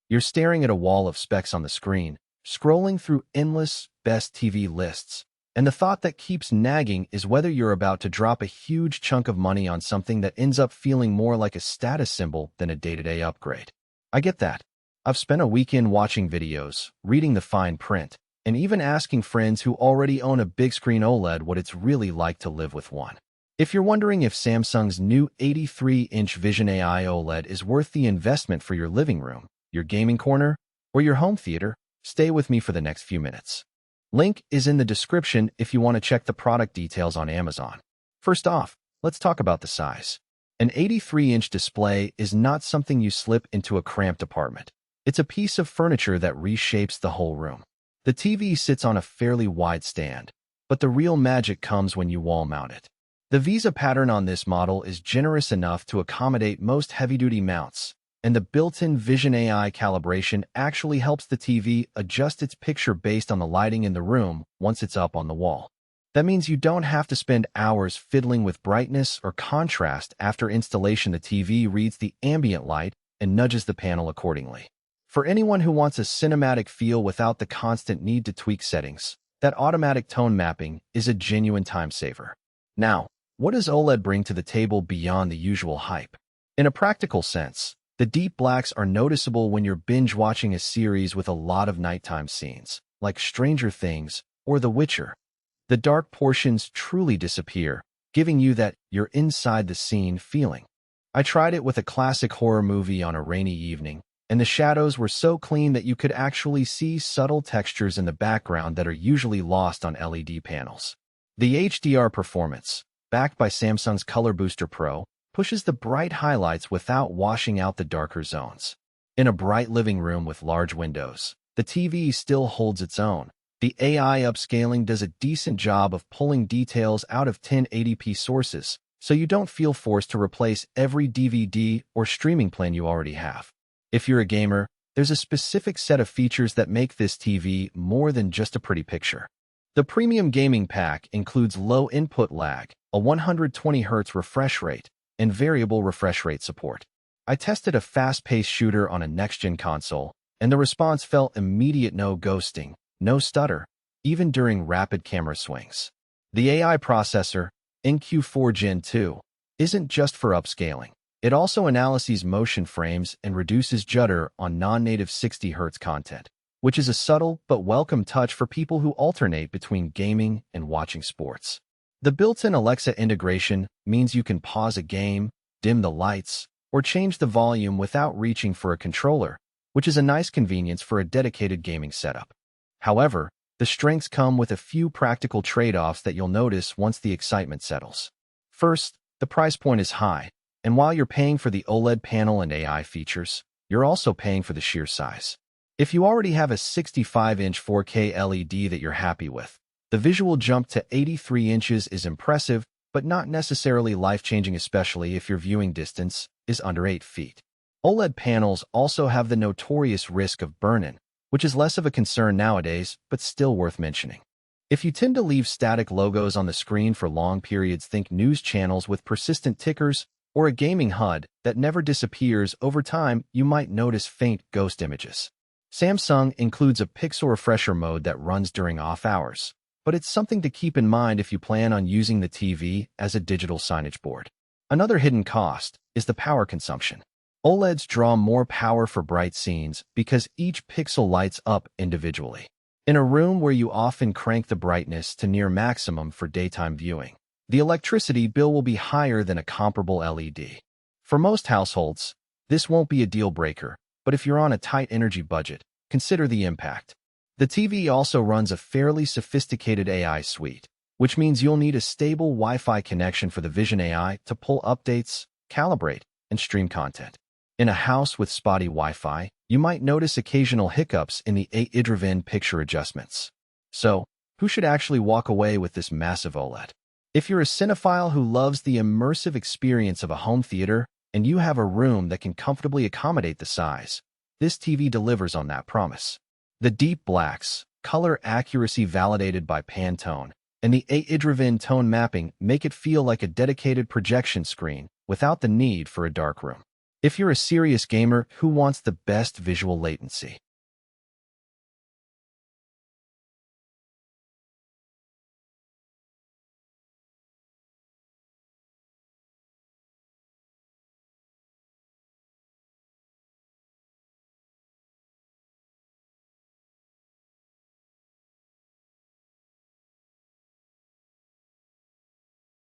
You're staring at a wall of specs on the screen, scrolling through endless best TV lists. And the thought that keeps nagging is whether you're about to drop a huge chunk of money on something that ends up feeling more like a status symbol than a day-to-day upgrade. I get that. I've spent a weekend watching videos, reading the fine print, and even asking friends who already own a big-screen OLED what it's really like to live with one. If you're wondering if Samsung's new 83-inch Vision AI OLED is worth the investment for your living room, your gaming corner, or your home theater, stay with me for the next few minutes. Link is in the description if you want to check the product details on Amazon. First off, let's talk about the size. An 83-inch display is not something you slip into a cramped apartment. It's a piece of furniture that reshapes the whole room. The TV sits on a fairly wide stand, but the real magic comes when you wall mount it. The Visa pattern on this model is generous enough to accommodate most heavy-duty mounts, and the built-in Vision AI calibration actually helps the TV adjust its picture based on the lighting in the room once it's up on the wall. That means you don't have to spend hours fiddling with brightness or contrast after installation. The TV reads the ambient light and nudges the panel accordingly. For anyone who wants a cinematic feel without the constant need to tweak settings, that automatic tone mapping is a genuine time saver. Now, what does OLED bring to the table beyond the usual hype? In a practical sense, the deep blacks are noticeable when you're binge-watching a series with a lot of nighttime scenes, like Stranger Things or The Witcher. The dark portions truly disappear, giving you that you're inside the scene feeling. I tried it with a classic horror movie on a rainy evening, and the shadows were so clean that you could actually see subtle textures in the background that are usually lost on LED panels. The HDR performance, backed by Samsung's Color Booster Pro, pushes the bright highlights without washing out the darker zones. In a bright living room with large windows, the TV still holds its own. The AI Upscaling does a decent job of pulling details out of 1080p sources, so you don't feel forced to replace every DVD or streaming plan you already have. If you're a gamer, there's a specific set of features that make this TV more than just a pretty picture. The premium gaming pack includes low input lag, a 120Hz refresh rate, and variable refresh rate support. I tested a fast-paced shooter on a next-gen console, and the response felt immediate: no ghosting, no stutter, even during rapid camera swings. The AI processor, NQ4 Gen 2, isn't just for upscaling. It also analyzes motion frames and reduces judder on non-native 60Hz content, which is a subtle but welcome touch for people who alternate between gaming and watching sports. The built-in Alexa integration means you can pause a game, dim the lights, or change the volume without reaching for a controller, which is a nice convenience for a dedicated gaming setup. However, the strengths come with a few practical trade-offs that you'll notice once the excitement settles. First, the price point is high, and while you're paying for the OLED panel and AI features, you're also paying for the sheer size. If you already have a 65-inch 4K LED that you're happy with, the visual jump to 83 inches is impressive, but not necessarily life-changing, especially if your viewing distance is under 8 feet. OLED panels also have the notorious risk of burn-in, which is less of a concern nowadays, but still worth mentioning. If you tend to leave static logos on the screen for long periods, think news channels with persistent tickers, or a gaming HUD that never disappears, over time you might notice faint ghost images. Samsung includes a pixel refresher mode that runs during off hours, but it's something to keep in mind if you plan on using the TV as a digital signage board. Another hidden cost is the power consumption. OLEDs draw more power for bright scenes because each pixel lights up individually. In a room where you often crank the brightness to near maximum for daytime viewing, the electricity bill will be higher than a comparable LED. For most households, this won't be a deal breaker, but if you're on a tight energy budget, consider the impact. The TV also runs a fairly sophisticated AI suite, which means you'll need a stable Wi-Fi connection for the Vision AI to pull updates, calibrate, and stream content. In a house with spotty Wi-Fi, you might notice occasional hiccups in the AI-driven picture adjustments. So, who should actually walk away with this massive OLED? If you're a cinephile who loves the immersive experience of a home theater and you have a room that can comfortably accommodate the size, this TV delivers on that promise. The deep blacks, color accuracy validated by Pantone, and the AI-driven tone mapping make it feel like a dedicated projection screen without the need for a dark room. if you're a serious gamer who wants the best visual latency.